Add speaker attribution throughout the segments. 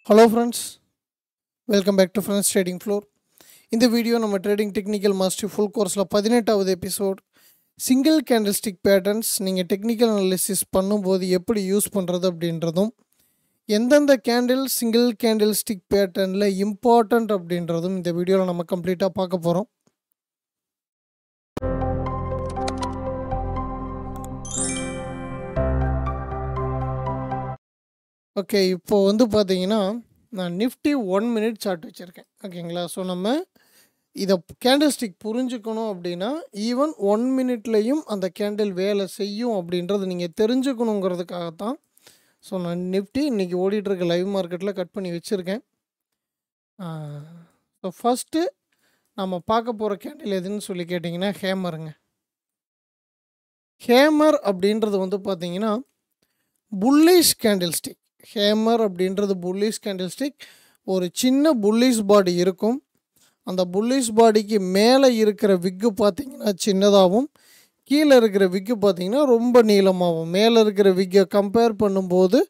Speaker 1: Hello friends, welcome back to Friends Trading Floor. In the video நம்ம trading technical master full கோர்ஸில் 18வது episode single candlestick patterns நீங்கள் technical analysis பண்ணும்போது எப்படி use பண்ணுறது அப்படின்றதும் எந்தெந்த கேண்டில் சிங்கிள் கேண்டில்ஸ்டிக் பேட்டர்னில் இம்பார்ட்டண்ட் அப்படின்றதும் இந்த வீடியோவில் நம்ம கம்ப்ளீட்டாக பார்க்க போகிறோம். ஓகே, இப்போது வந்து பார்த்தீங்கன்னா நான் நிஃப்டி 1 minute சார்ட் வச்சுருக்கேன். ஓகேங்களா, ஸோ நம்ம இதை கேண்டில்ஸ்டிக் புரிஞ்சுக்கணும் அப்படின்னா ஈவன் 1 minute-லையும் அந்த கேண்டில் வேலை செய்யும் அப்படின்றது நீங்கள் தெரிஞ்சுக்கணுங்கிறதுக்காகத்தான் ஸோ நான் நிஃப்டி இன்றைக்கி ஓடிட்டுருக்க லைவ் மார்க்கெட்டில் கட் பண்ணி வச்சுருக்கேன். ஸோ ஃபஸ்ட்டு நம்ம பார்க்க போகிற கேண்டில் எதுன்னு சொல்லி கேட்டிங்கன்னா ஹேமருங்க. ஹேமர் அப்படின்றது வந்து பார்த்தீங்கன்னா புல்லிஷ் கேண்டில்ஸ்டிக். ஹேமர் அப்படின்றது புல்லிஷ் கேண்டில்ஸ்டிக். ஒரு சின்ன புல்லிஷ் பாடி இருக்கும். அந்த புல்லிஷ் பாடிக்கு மேலே இருக்கிற விக்கு பார்த்திங்கன்னா சின்னதாகவும் கீழே இருக்கிற விக்கு பார்த்திங்கன்னா ரொம்ப நீளமாகவும், மேலே இருக்கிற விக்கை கம்பேர் பண்ணும்போது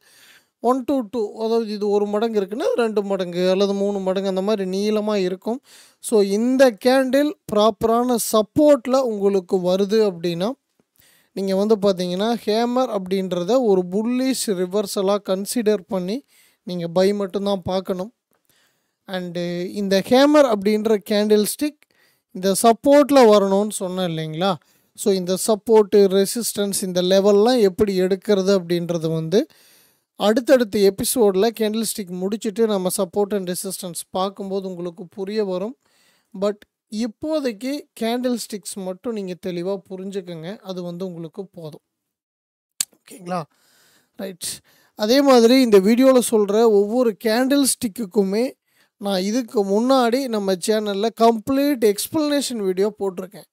Speaker 1: 1 to 2, அதாவது இது 1 மடங்கு இருக்குன்னா 2 மடங்கு அல்லது 3 மடங்கு அந்த மாதிரி நீளமாக இருக்கும். ஸோ இந்த கேண்டில் ப்ராப்பரான சப்போர்ட்டில் உங்களுக்கு வருது அப்படின்னா நீங்கள் வந்து பார்த்தீங்கன்னா ஹேமர் அப்படின்றத ஒரு புல்லிஷ் ரிவர்சலாக கன்சிடர் பண்ணி நீங்கள் பை மட்டும்தான் பார்க்கணும். அண்டு இந்த ஹேமர் அப்படின்ற கேண்டில் ஸ்டிக் இந்த சப்போர்ட்டில் வரணும்னு சொன்னேன் இல்லைங்களா. ஸோ இந்த சப்போர்ட்டு, ரெசிஸ்டன்ஸ், இந்த லெவல்லாம் எப்படி எடுக்கிறது அப்படின்றது வந்து அடுத்தடுத்த எபிசோடில் கேண்டில் ஸ்டிக் முடிச்சுட்டு நம்ம சப்போர்ட் அண்ட் ரெசிஸ்டன்ஸ் பார்க்கும்போது உங்களுக்கு புரிய வரும். பட் இப்போதைக்கு கேண்டில் ஸ்டிக்ஸ் மட்டும் நீங்கள் தெளிவாக புரிஞ்சுக்கோங்க, அது வந்து உங்களுக்கு போதும். ஓகேங்களா, ரைட். அதே மாதிரி இந்த வீடியோவில் சொல்கிற ஒவ்வொரு கேண்டில் ஸ்டிக்குக்குமே நான் இதுக்கு முன்னாடி நம்ம சேனலில் கம்ப்ளீட் எக்ஸ்ப்ளனேஷன் வீடியோ போட்டிருக்கேன்.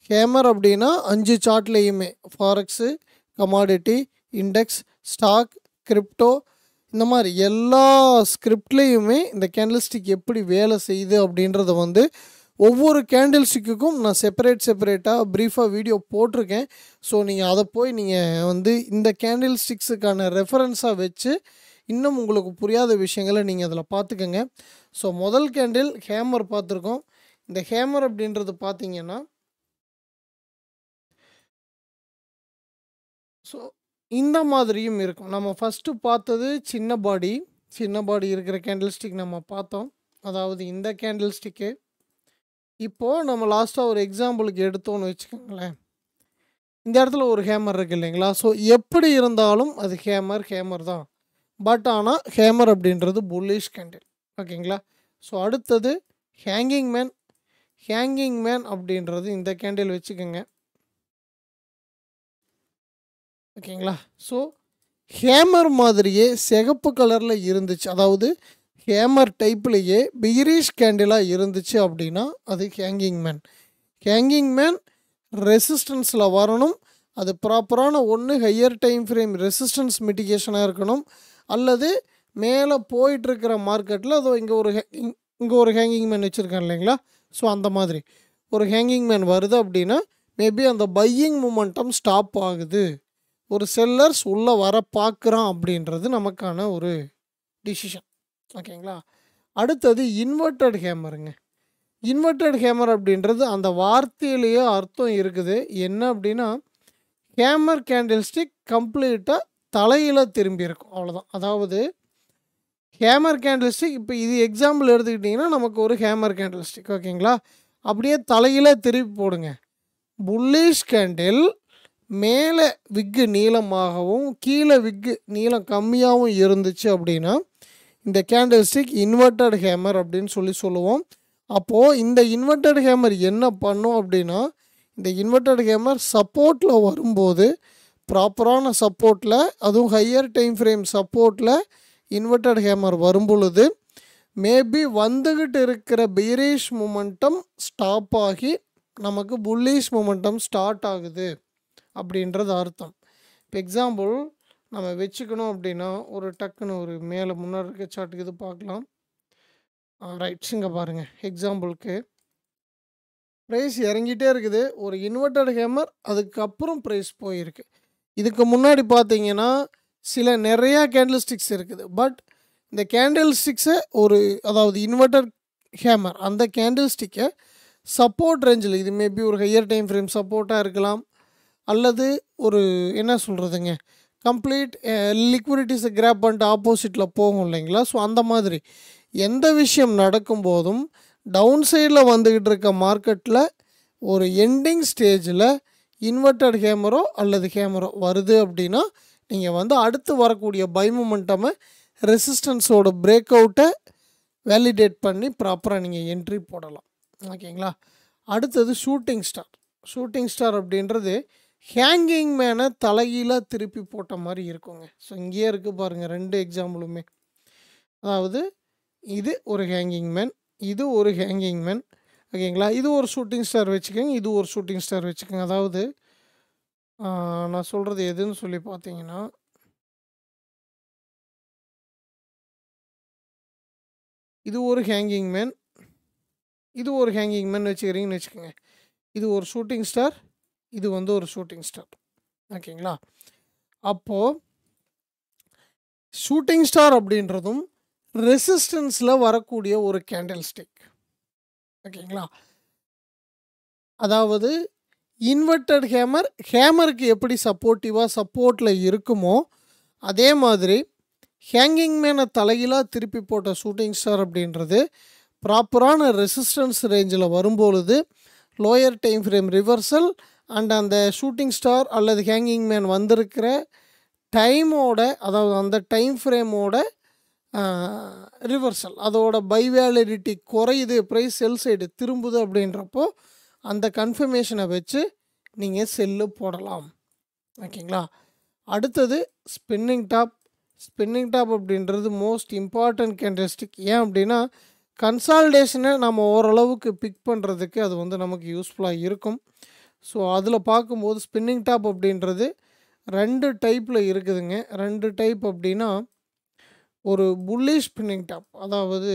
Speaker 1: ஹேமர் அப்படின்னா 5 சார்ட்லேயுமே ஃபாரெக்ஸு, கமாடிட்டி, இண்டெக்ஸ், ஸ்டாக், கிரிப்டோ, இந்த மாதிரி எல்லா ஸ்கிரிப்ட்லேயுமே இந்த கேண்டில் ஸ்டிக் எப்படி வேலை செய்யுது அப்படின்றத வந்து ஒவ்வொரு கேண்டில் ஸ்டிக்குக்கும் நான் செப்பரேட்டாக ப்ரீஃபாக வீடியோ போட்டிருக்கேன். ஸோ நீங்கள் அதை போய் நீங்கள் வந்து இந்த கேண்டில் ஸ்டிக்ஸுக்கான ரெஃபரன்ஸாக வச்சு இன்னும் உங்களுக்கு புரியாத விஷயங்களை நீங்கள் அதில் பார்த்துக்கோங்க. ஸோ முதல் கேண்டில் ஹேமர் பார்த்துருக்கோம். இந்த ஹேமர் அப்படின்றது பார்த்தீங்கன்னா ஸோ இந்த மாதிரியும் இருக்கும். நம்ம ஃபஸ்ட்டு பார்த்தது சின்ன பாடி இருக்கிற கேண்டில் ஸ்டிக் நம்ம பார்த்தோம். அதாவது இந்த கேண்டில் ஸ்டிக்கு. இப்போது நம்ம லாஸ்ட்டாக ஒரு எக்ஸாம்பிளுக்கு எடுத்தோன்னு வச்சுக்கோங்களேன். இந்த இடத்துல ஒரு ஹேமர் இருக்குது இல்லைங்களா. ஸோ எப்படி இருந்தாலும் அது ஹேமர் தான். பட் ஆனால் ஹேமர் அப்படின்றது புல்லிஷ் கேண்டில். ஓகேங்களா. ஸோ அடுத்தது ஹேங்கிங் மேன் அப்படின்றது இந்த கேண்டில் வச்சுக்கோங்க. ஓகேங்களா. ஸோ ஹேமர் மாதிரியே சிகப்பு கலரில் இருந்துச்சு, அதாவது ஹேமர் டைப்லேயே பிகிரிஷ் கேண்டிலாக இருந்துச்சு அப்படின்னா அது ஹேங்கிங் மேன் ரெசிஸ்டன்ஸில் வரணும். அது ப்ராப்பரான ஒன்று ஹையர் டைம் ஃப்ரேம் ரெசிஸ்டன்ஸ் மிட்டிகேஷனாக இருக்கணும், அல்லது மேலே போயிட்டுருக்கிற மார்க்கெட்டில் அதோ இங்கே ஒரு ஹேங்கிங் மேன் வச்சுருக்கேன் இல்லைங்களா. ஸோ அந்த மாதிரி ஒரு ஹேங்கிங் மேன் வருது அப்படின்னா மேபி அந்த பையிங் மூமெண்டம் ஸ்டாப் ஆகுது, ஒரு செல்லர்ஸ் உள்ளே வர பார்க்குறான் அப்படின்றது நமக்கான ஒரு டிசிஷன். ஓகேங்களா. அடுத்தது இன்வெர்ட்டட் ஹேமருங்க. இன்வெர்ட்டட் ஹேமர் அப்படின்றது அந்த வார்த்தையிலேயே அர்த்தம் இருக்குது. என்ன அப்படின்னா ஹேமர் கேண்டில் ஸ்டிக் கம்ப்ளீட்டாக தலையில் திரும்பி இருக்கும், அவ்வளோதான். அதாவது ஹேமர் கேண்டில் ஸ்டிக் இப்போ இது எக்ஸாம்பிள் எடுத்துக்கிட்டிங்கன்னா நமக்கு ஒரு ஹேமர் கேண்டில் ஸ்டிக். ஓகேங்களா. அப்படியே தலையில் திருப்பி போடுங்க. புல்லிஷ் கேண்டில் மேலே விக்கு நீளமாகவும் கீழே விக்கு நீளம் கம்மியாகவும் இருந்துச்சு அப்படின்னா இந்த கேண்டில் ஸ்டிக் இன்வெர்ட்டட் ஹேமர் அப்படின்னு சொல்லுவோம். அப்போது இந்த இன்வெர்ட்டட் ஹேமர் என்ன பண்ணும் அப்படின்னா இந்த இன்வெர்ட்டட் ஹேமர் சப்போர்ட்டில் வரும்போது ப்ராப்பரான சப்போர்ட்டில், அதுவும் ஹையர் டைம் ஃப்ரேம் சப்போர்ட்டில் இன்வெர்ட்டட் ஹேமர் வரும் பொழுது மேபி வந்துக்கிட்டு இருக்கிற பீரிஷ் மூமெண்டம் ஸ்டாப் ஆகி நமக்கு புல்லிஷ் மூமெண்டம் ஸ்டார்ட் ஆகுது அப்படின்றது அர்த்தம். இப்போ எக்ஸாம்பிள் நம்ம வச்சுக்கணும் அப்படின்னா ஒரு டக்குன்னு ஒரு மேலே முன்னாடி இருக்க சார்ட்டுக்கு இது பார்க்கலாம். ரைட்ஸ், இங்கே பாருங்கள். எக்ஸாம்பிளுக்கு ப்ரைஸ் இறங்கிட்டே இருக்குது, ஒரு இன்வெர்ட்டட் ஹேமர், அதுக்கப்புறம் ப்ரைஸ் போயிருக்கு. இதுக்கு முன்னாடி பார்த்தீங்கன்னா நிறையா கேண்டில் ஸ்டிக்ஸ் இருக்குது. பட் இந்த கேண்டில் ஸ்டிக்ஸை ஒரு அதாவது இன்வெர்டர் ஹேமர் அந்த கேண்டில் ஸ்டிக்கை சப்போர்ட் ரேஞ்சில் இது மேபி ஒரு ஹையர் டைம் ஃப்ரேம் சப்போர்ட்டாக இருக்கலாம், அல்லது ஒரு என்ன சொல்கிறதுங்க கம்ப்ளீட் லிக்விடிட்டிஸை கிராப் பண்ணிட்டு ஆப்போசிட்டில் போகும் இல்லைங்களா. ஸோ அந்த மாதிரி எந்த விஷயம் நடக்கும்போதும் டவுன் சைடில் வந்துக்கிட்டு இருக்க மார்க்கெட்டில் ஒரு எண்டிங் ஸ்டேஜில் இன்வெர்டட் ஹேமரோ அல்லது ஹேமரோ வருது அப்படின்னா நீங்கள் வந்து அடுத்து வரக்கூடிய பை மொமெண்டமை ரெசிஸ்டன்ஸோட பிரேக் அவுட்டை வேலிடேட் பண்ணி ப்ராப்பராக நீங்கள் என்ட்ரி போடலாம். ஓகேங்களா. அடுத்தது ஷூட்டிங் ஸ்டார். ஷூட்டிங் ஸ்டார் அப்படின்றது ஹேங்கிங் மேனை தலைகீழாக திருப்பி போட்ட மாதிரி இருக்குங்க. ஸோ இங்கேயே இருக்குது பாருங்கள் 2 எக்ஸாம்பிளுமே. அதாவது இது ஒரு ஹேங்கிங் மேன், இது ஒரு ஹேங்கிங் மேன். ஓகேங்களா. இது ஒரு ஷூட்டிங் ஸ்டார் வச்சுக்கோங்க, இது ஒரு ஷூட்டிங் ஸ்டார் வச்சுக்கோங்க. அதாவது நான் சொல்கிறது எதுன்னு சொல்லி பார்த்தீங்கன்னா, இது ஒரு ஹேங்கிங் மேன், இது ஒரு ஹேங்கிங் மேன் வச்சுக்கிறீங்கன்னு வச்சுக்கோங்க. இது ஒரு ஷூட்டிங் ஸ்டார், இது வந்து ஒரு ஷூட்டிங் ஸ்டார். ஓகேங்களா. அப்போது ஷூட்டிங் ஸ்டார் அப்படின்றதும் ரெசிஸ்டன்ஸில் வரக்கூடிய ஒரு கேண்டில் ஸ்டிக். ஓகேங்களா. அதாவது இன்வெர்டட் ஹேமருக்கு எப்படி சப்போர்ட்டில் இருக்குமோ அதே மாதிரி ஹேங்கிங் மேனை தலைகீழாக திருப்பி போட்ட ஷூட்டிங் ஸ்டார் அப்படின்றது ப்ராப்பரான ரெசிஸ்டன்ஸ் ரேஞ்சில் வரும்பொழுது lower time frame reversal and அந்த ஷூட்டிங் ஸ்டார் அல்லது ஹேங்கிங் மேன் வந்திருக்கிற டைமோட அதாவது அந்த டைம் ஃப்ரேமோட ரிவர்சல் அதோட பை வேலிடிட்டி குறையுது, ப்ரைஸ் செல் சைடு திரும்புது அப்படின்றப்போ அந்த கன்ஃபர்மேஷனை வச்சு நீங்கள் செல்லு போடலாம். ஓகேங்களா. அடுத்தது ஸ்பின்னிங் டாப். ஸ்பின்னிங் டாப் அப்படின்றது மோஸ்ட் இம்பார்ட்டன்ட் கேண்டில்ஸ்டிக். ஏன் அப்படின்னா கன்சால்டேஷனை நம்ம ஓரளவுக்கு பிக் பண்ணுறதுக்கு அது வந்து நமக்கு யூஸ்ஃபுல்லாக இருக்கும். ஸோ அதில் பார்க்கும்போது ஸ்பின்னிங் டாப் அப்படின்றது 2 டைப்பில் இருக்குதுங்க. 2 டைப் அப்படின்னா ஒரு புல்லிஷ் ஸ்பின்னிங் டாப், அதாவது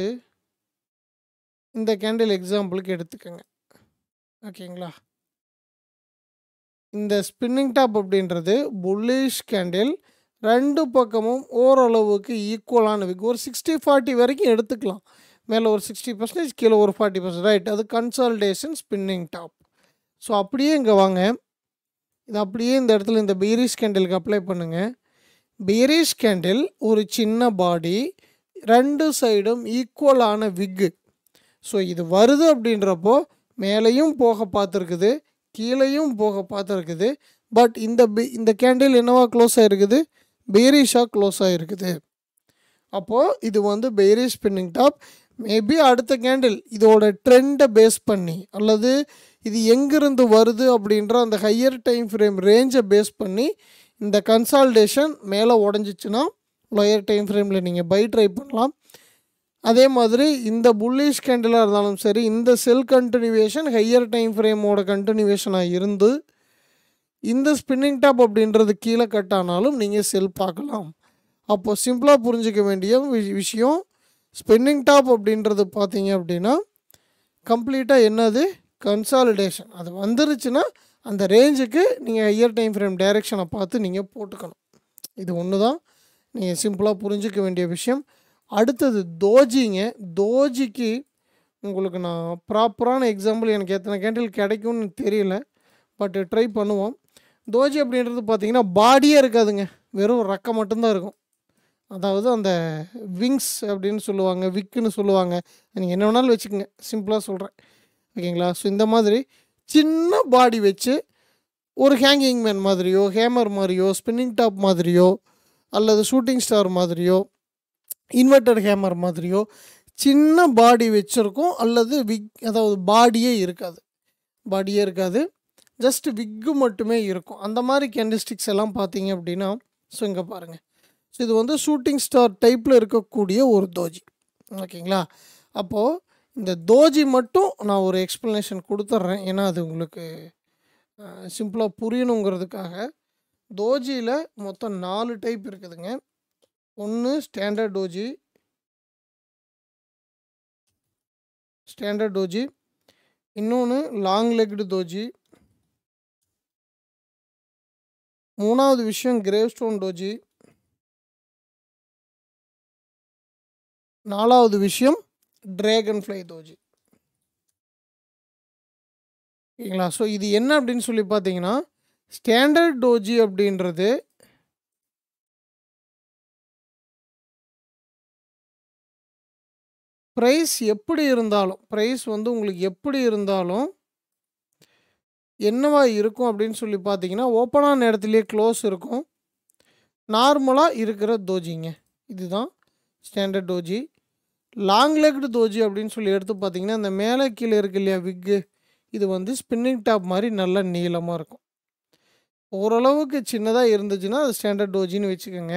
Speaker 1: இந்த கேண்டில் எக்ஸாம்பிளுக்கு எடுத்துக்கோங்க. ஓகேங்களா. இந்த ஸ்பின்னிங் டாப் அப்படின்றது புல்லிஷ் கேண்டில், 2 பக்கமும் ஓரளவுக்கு ஈக்குவலான விக் ஒரு 60-40 வரைக்கும் எடுத்துக்கலாம். மேலே ஒரு 60%, கீழே ஒரு 40%, ரைட். அது கன்சால்டேஷன் ஸ்பின்னிங் டாப். ஸோ அப்படியே இங்கே வாங்க, இது அப்படியே இந்த இடத்துல இந்த பீரிஷ் கேண்டிலுக்கு அப்ளை பண்ணுங்கள். பீரிஷ் கேண்டில் ஒரு சின்ன பாடி, 2 சைடும் ஈக்குவலான விக்கு. ஸோ இது வருது அப்படின்றப்போ மேலேயும் போக பார்த்துருக்குது, கீழேயும் போக பார்த்துருக்குது. பட் இந்த கேண்டில் என்னவா க்ளோஸ் ஆகிருக்குது, பேரிஷாக க்ளோஸ் ஆகிருக்குது. அப்போது இது வந்து பேரிஷ் ஸ்பின்னிங் டாப். மேபி அடுத்த கேண்டில் இதோட ட்ரெண்டை பேஸ் பண்ணி அல்லது இது எங்கிருந்து வருது அப்படின்ற அந்த ஹையர் டைம் ஃப்ரேம் ரேஞ்சை பேஸ் பண்ணி இந்த கன்சால்டேஷன் மேலே உடஞ்சிச்சுன்னா லோயர் டைம் ஃப்ரேமில் நீங்கள் பை ட்ரை பண்ணலாம். அதே மாதிரி இந்த புல்லிஷ் கேண்டிலாக இருந்தாலும் சரி, இந்த செல் கண்டினியூவேஷன் ஹையர் டைம் ஃப்ரேமோட கண்டினியூவேஷனாக இருந்து இந்த ஸ்பின்னிங் டாப் அப்படின்றது கீழே கட் ஆனாலும் நீங்கள் செல் பார்க்கலாம். அப்போது சிம்பிளாக புரிஞ்சிக்க வேண்டிய விஷயம், ஸ்பின்னிங் டாப் அப்படின்றது பார்த்தீங்க அப்படின்னா கம்ப்ளீட்டாக என்னது கன்சாலிடேஷன். அது வந்துருச்சுன்னா அந்த ரேஞ்சுக்கு நீங்கள் ஹையர் டைம் ஃப்ரேம் டைரெக்ஷனை பார்த்து நீங்கள் போட்டுக்கணும். இது ஒன்று தான் நீங்கள் சிம்பிளாக புரிஞ்சிக்க வேண்டிய விஷயம். அடுத்தது தோஜிங்க. தோஜிக்கு உங்களுக்கு நான் ப்ராப்பரான எக்ஸாம்பிள் எனக்கு எத்தனை கேண்டில் கிடைக்கும்னு தெரியல, பட் ட்ரை பண்ணுவோம். தோஜி அப்படின்றது பார்த்திங்கன்னா பாடியே இருக்காதுங்க, வெறும் ரெக்கை மட்டும்தான் இருக்கும். அதாவது அந்த விங்ஸ் அப்படின்னு சொல்லுவாங்க, விக்குன்னு சொல்லுவாங்க, நீங்கள் என்ன வேணாலும் வச்சுக்கோங்க, சிம்பிளாக சொல்கிறேன். ஓகேங்களா. ஸோ இந்த மாதிரி சின்ன பாடி வச்சு ஒரு ஹேங்கிங் மேன் மாதிரியோ, ஹேமர் மாதிரியோ, ஸ்பின்னிங் டாப் மாதிரியோ, அல்லது ஷூட்டிங் ஸ்டார் மாதிரியோ, இன்வெர்டட் ஹேமர் மாதிரியோ சின்ன பாடி வச்சுருக்கோம். அல்லது அதாவது பாடியே இருக்காது, ஜஸ்ட் விக்கு மட்டுமே இருக்கும். அந்த மாதிரி கேண்டில்ஸ்டிக்ஸ் எல்லாம் பார்த்தீங்க அப்படின்னா, ஸோ இங்கே பாருங்கள். ஸோ இது வந்து ஷூட்டிங் ஸ்டார் டைப்பில் இருக்கக்கூடிய ஒரு தோஜி. ஓகேங்களா. அப்போது இந்த தோஜி மட்டும் நான் ஒரு எக்ஸ்ப்ளனேஷன் கொடுத்துட்றேன், ஏன்னா அது உங்களுக்கு சிம்பிளாக புரியணுங்கிறதுக்காக. தோஜியில் மொத்தம் 4 டைப் இருக்குதுங்க. ஒன்று ஸ்டாண்டர்ட் டோஜி, இன்னொன்று லாங் லெக்டு தோஜி, 3வது விஷயம் கிரேவ் ஸ்டோன் டோஜி, 4வது விஷயம் டிராகன் ஃப்ளை தோஜி. ஓகேங்களா? ஸோ இது என்ன அப்படின்னு சொல்லி பார்த்தீங்கன்னா, ஸ்டாண்டர்ட் டோஜி அப்படின்றது ப்ரைஸ் எப்படி இருந்தாலும், ப்ரைஸ் வந்து உங்களுக்கு எப்படி இருந்தாலும் என்னவா இருக்கும் அப்படின்னு சொல்லி பார்த்தீங்கன்னா, ஓப்பனான இடத்துலயே க்ளோஸ் இருக்கும். நார்மலாக இருக்கிற தோஜிங்க. இதுதான் ஸ்டாண்டர்ட் டோஜி. லாங் லெக்டு தோஜி அப்படின்னு சொல்லி எடுத்து பார்த்தீங்கன்னா, இந்த மேலே கீழே இருக்கு இல்லையா விக்கு, இது வந்து ஸ்பின்னிங் டாப் மாதிரி நல்ல நீளமாக இருக்கும். ஓரளவுக்கு சின்னதாக இருந்துச்சுன்னா அது ஸ்டாண்டர்ட் டோஜின்னு வச்சுக்கோங்க.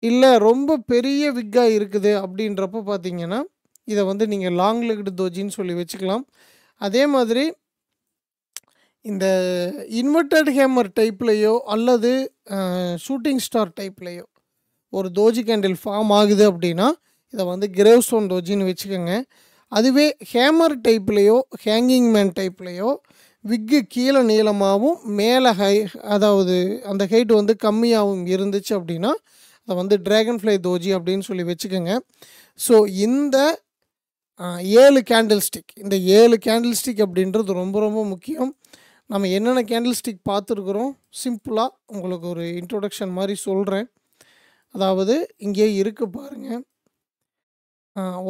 Speaker 1: இல்லை ரொம்ப பெரிய விக்காக இருக்குது அப்படின்றப்ப பார்த்தீங்கன்னா, இதை வந்து நீங்கள் லாங் லெக்டு தோஜின்னு சொல்லி வச்சுக்கலாம். அதே மாதிரி இந்த இன்வெர்டட் ஹேமர் டைப்லேயோ அல்லது ஷூட்டிங் ஸ்டார் டைப்லேயோ ஒரு தோஜி கேண்டில் ஃபார்ம் ஆகுது அப்படின்னா இதை வந்து கிரேவ் ஸ்டோன் தோஜின்னு வச்சுக்கோங்க. அதுவே ஹேமர் டைப்லேயோ ஹேங்கிங் மேன் டைப்லேயோ விக்கு கீழே நீளமாகவும் மேலே அதாவது அந்த ஹைட் வந்து கம்மியாகவும் இருந்துச்சு அப்படின்னா அதை வந்து டிராகன் ஃப்ளை தோஜி அப்படின்னு சொல்லி வச்சுக்கோங்க. ஸோ இந்த 7 கேண்டில் ஸ்டிக், இந்த 7 கேண்டில் ஸ்டிக் அப்படின்றது ரொம்ப ரொம்ப முக்கியம். நம்ம என்னென்ன கேண்டில் ஸ்டிக் பார்த்துருக்குறோம் சிம்பிளாக உங்களுக்கு ஒரு இன்ட்ரோடக்ஷன் மாதிரி சொல்கிறேன். அதாவது இங்கே இருக்குது பாருங்கள்,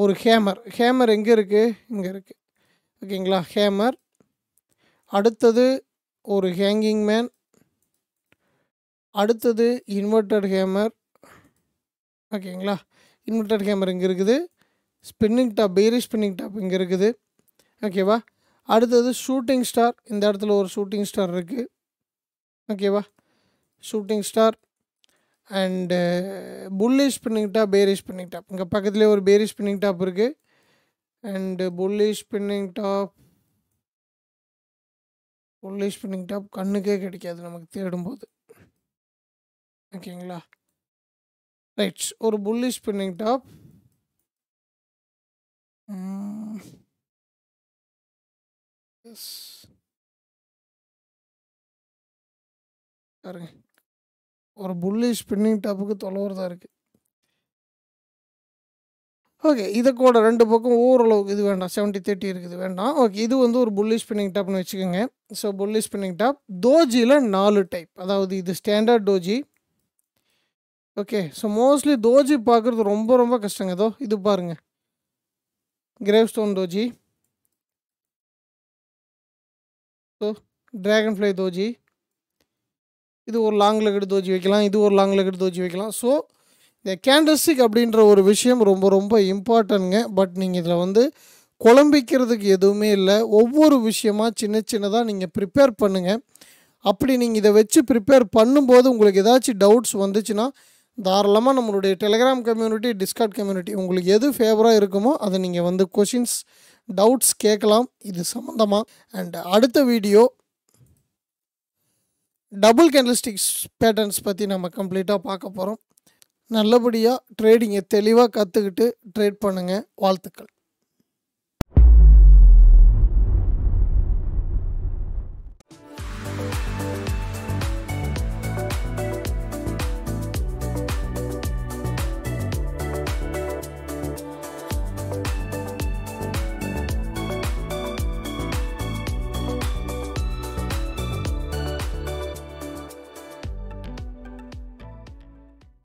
Speaker 1: ஒரு ஹேமர் எங்கே இருக்குது, இங்கே இருக்குது. ஓகேங்களா? ஹேமர், அடுத்தது ஒரு ஹேங்கிங் மேன், அடுத்தது இன்வெர்டட் ஹேமர். ஓகேங்களா? இன்வெர்டட் ஹேமர் இங்கே இருக்குது. Spinning top, bearish spinning top இங்கே இருக்குது. ஓகேவா? அடுத்தது ஷூட்டிங் ஸ்டார், இந்த இடத்துல ஒரு ஷூட்டிங் ஸ்டார் இருக்குது. ஓகேவா? Shooting star and bullish spinning top, bearish spinning top. இங்கே பக்கத்துலேயே ஒரு பெய்ரிஷ் ஸ்பின்னிங் டாப் இருக்குது. அண்டு புல்லிஷ் ஸ்பின்னிங் டாப் கண்ணுக்கே கிடைக்காது நமக்கு தேடும்போது. ஓகேங்களா? ரைட், ஒரு புல்லிஷ் ஸ்பின்னிங் டாப், பாருங்க ஒரு புல்லிஷ் ஸ்பின்னிங் டாப்புக்கு தொலைவரதாக இருக்குது. ஓகே, இதை கூட 2 பக்கம் ஓரளவுக்கு இது வேண்டாம், 70-30 இருக்குது வேண்டாம். ஓகே, இது வந்து ஒரு புல்லிஷ் ஸ்பின்னிங் டாப்னு வச்சுக்கோங்க. ஸோ புல்லிஷ் ஸ்பின்னிங் டாப் தோஜியில் 4 டைப். அதாவது இது standard doji. Okay, so mostly doji பார்க்குறது ரொம்ப ரொம்ப கஷ்டங்க. ஏதோ இது பாருங்கள், gravestone doji, so dragonfly doji, இது ஒரு லாங் லெக்டு தோஜி வைக்கலாம், இது ஒரு லாங் லெக்டு தோஜி வைக்கலாம். ஸோ இந்த கேண்டில்ஸ்டிக் அப்படின்ற ஒரு விஷயம் ரொம்ப ரொம்ப இம்பார்ட்டன்ட்ங்க. பட் நீங்கள் இதில் வந்து குழம்பிக்கிறதுக்கு எதுவுமே இல்லை. ஒவ்வொரு விஷயமாக சின்ன சின்னதாக நீங்கள் ப்ரிப்பேர் பண்ணுங்கள். அப்படி நீங்கள் இதை வச்சு ப்ரிப்பேர் பண்ணும்போது உங்களுக்கு ஏதாச்சும் டவுட்ஸ் வந்துச்சுன்னா தாராளமாக நம்மளுடைய டெலிகிராம் கம்யூனிட்டி, டிஸ்கார்ட் கம்யூனிட்டி, உங்களுக்கு எது ஃபேவராக இருக்குமோ அதை நீங்கள் வந்து கொஷின்ஸ், டவுட்ஸ் கேட்கலாம் இது சம்மந்தமாக. அண்ட் அடுத்த வீடியோ டபுள் கேண்டில்ஸ்டிக்ஸ் பேட்டர்ன்ஸ் பற்றி நம்ம கம்ப்ளீட்டாக பார்க்க போகிறோம். நல்லபடியாக ட்ரேடிங்கை தெளிவாக கற்றுக்கிட்டு ட்ரேட் பண்ணுங்கள். வாழ்த்துக்கள்.